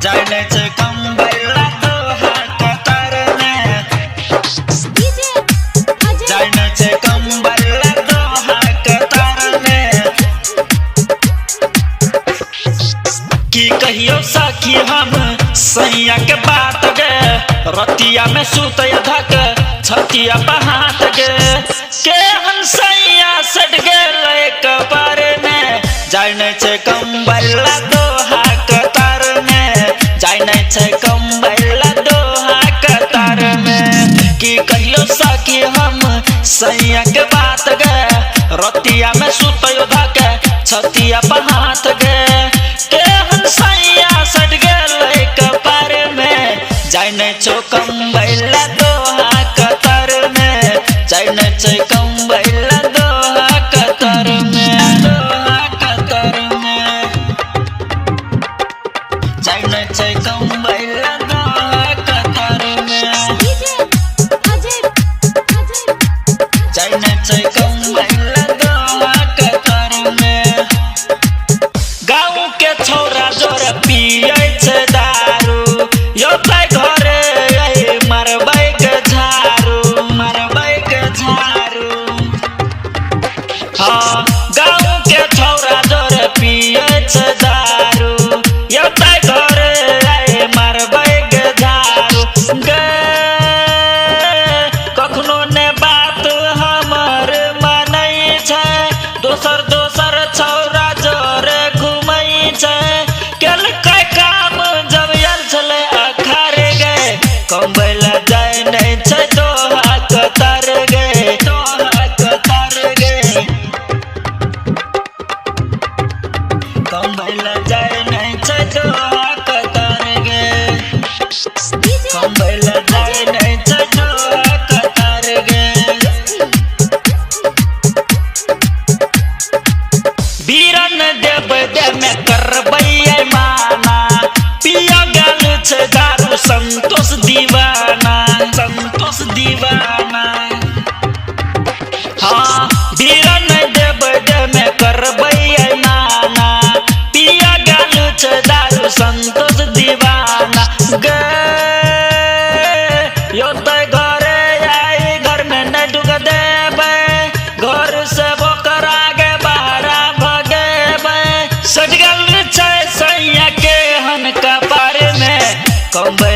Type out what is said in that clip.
जाने से कम बैला तो हाथ करने जाने से कम बैला तो हाथ करने की कहियो सखी हम सैया के बात गे रतिया में सूत धक छतिया पहात गे के हम सैया सट गेले कपर में जाने से कम बैला तो हाथ करने जाने से कम बैला दो कतार में की कहियो सखी हम सैया के बात गे रतिया में सुतयो धके छतिया पहात गे के हम सैया सट गेले कपार में जाने से कम बैला दो कतार में जाने से कम बैला दो कतार में जाने से कम बैला दो कतार में जाने से कम बैला दो कतार में गाँव के छोरा जोर पियै छै दारू यो तै घरे मारबै के झारू हाँ गाँव के छोरा जोर पियै छै दारू यो तै घरे मारबै के झारू गे कखनो ने बात हमर मानै छै दोसर छौरा जोरे घुमै छै केलकै काम जब आयल छलै अखार गे कमबैला जाय नहि छै दोहा कतार गे कमबैला जाय नहि छै दोहा कतार गे कमबैला जाय नहि छै दोहा कतार गे बीरन देव दे में करबै माना पिया गल छै दारू संतोष दीवाना हाँ बीरन देव दे में करबै माना पिया गल छै दारू संतोष दीवाना गे यो तै घरे आई घर में नहीं ढुक देबै घर से बोकर आगे बाहरा सट गेल छै सैया के हन कपार में कमबै